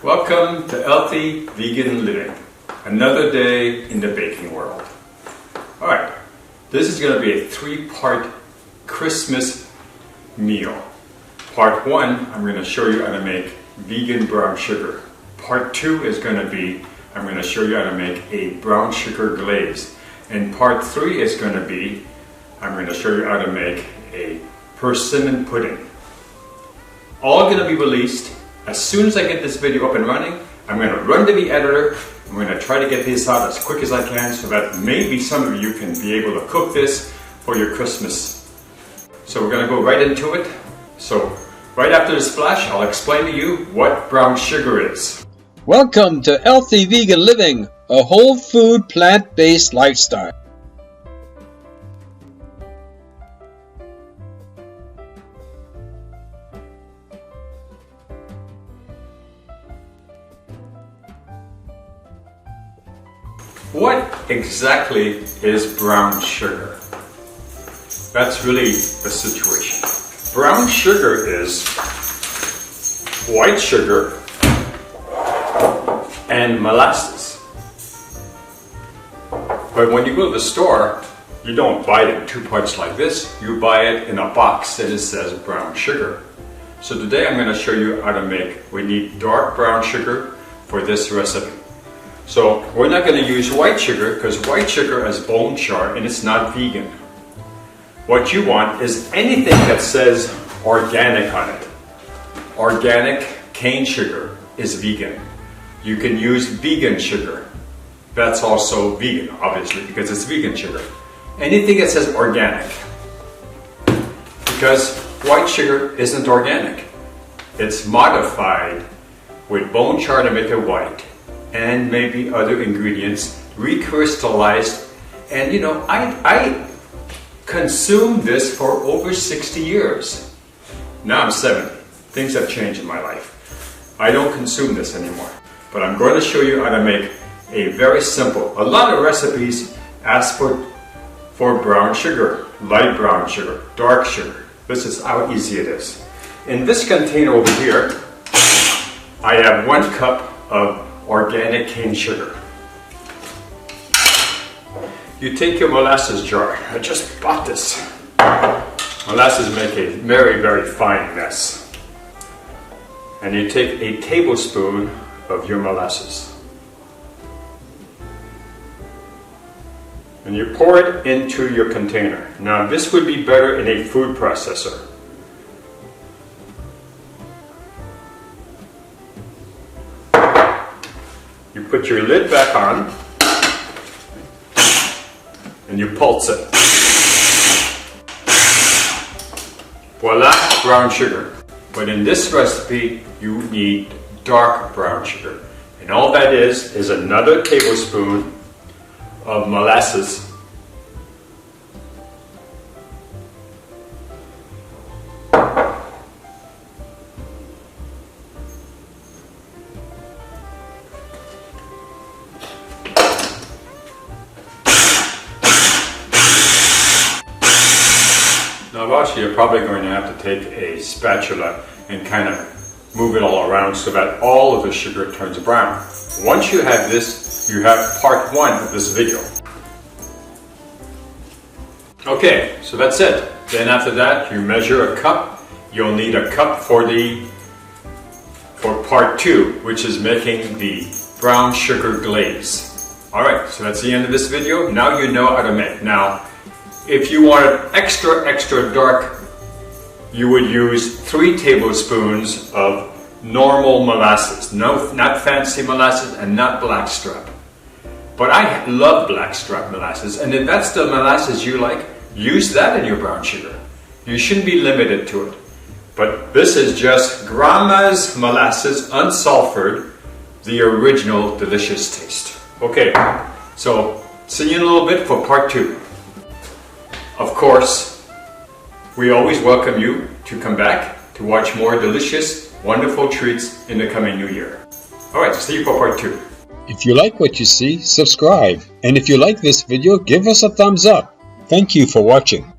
Welcome to Healthy Vegan Living, another day in the baking world. Alright, this is going to be a three-part Christmas meal. Part 1, I'm going to show you how to make vegan brown sugar. Part 2 is going to be, I'm going to show you how to make a brown sugar glaze. And part 3 is going to be, I'm going to show you how to make a persimmon pudding. All going to be released as soon as I get this video up and running. I'm going to run to the editor. I'm going to try to get this out as quick as I can so that maybe some of you can be able to cook this for your Christmas. So we're going to go right into it. So right after the splash, I'll explain to you what brown sugar is. Welcome to Healthy Vegan Living, a whole food plant-based lifestyle. What exactly is brown sugar? That's really the situation. Brown sugar is white sugar and molasses. But when you go to the store, you don't buy it in 2 parts like this. You buy it in a box that it says brown sugar. So today I'm going to show you how to make, we need dark brown sugar for this recipe. So we're not going to use white sugar because white sugar has bone char and it's not vegan. What you want is anything that says organic on it. Organic cane sugar is vegan. You can use vegan sugar. That's also vegan, obviously, because it's vegan sugar. Anything that says organic. Because white sugar isn't organic. It's modified with bone char to make it white, and maybe other ingredients, recrystallized. And you know, I consumed this for over 60 years. Now I'm 70. Things have changed in my life. I don't consume this anymore. But I'm going to show you how to make a very simple, a lot of recipes ask for brown sugar, light brown sugar, dark sugar. This is how easy it is. In this container over here, I have 1 cup of organic cane sugar. You take your molasses jar. I just bought this. Molasses make a very, very fine mess. And you take a tablespoon of your molasses. And you pour it into your container. Now this would be better in a food processor. You put your lid back on and you pulse it. Voila, brown sugar. But in this recipe, you need dark brown sugar. And all that is another tablespoon of molasses. Now actually you're probably going to have to take a spatula and kind of move it all around so that all of the sugar turns brown. Once you have this, you have part 1 of this video. Okay, so that's it. Then after that you measure a cup. You'll need a cup for part 2, which is making the brown sugar glaze. Alright, so that's the end of this video. Now you know how to make. Now, if you want it extra dark, you would use 3 tablespoons of normal molasses. No, not fancy molasses and not blackstrap. But I love blackstrap molasses, and if that's the molasses you like, use that in your brown sugar. You shouldn't be limited to it. But this is just grandma's molasses, unsulfured, the original delicious taste. Okay, so see you in a little bit for part 2. Of course, we always welcome you to come back to watch more delicious, wonderful treats in the coming new year. Alright, see you for part 2. If you like what you see, subscribe. And if you like this video, give us a thumbs up. Thank you for watching.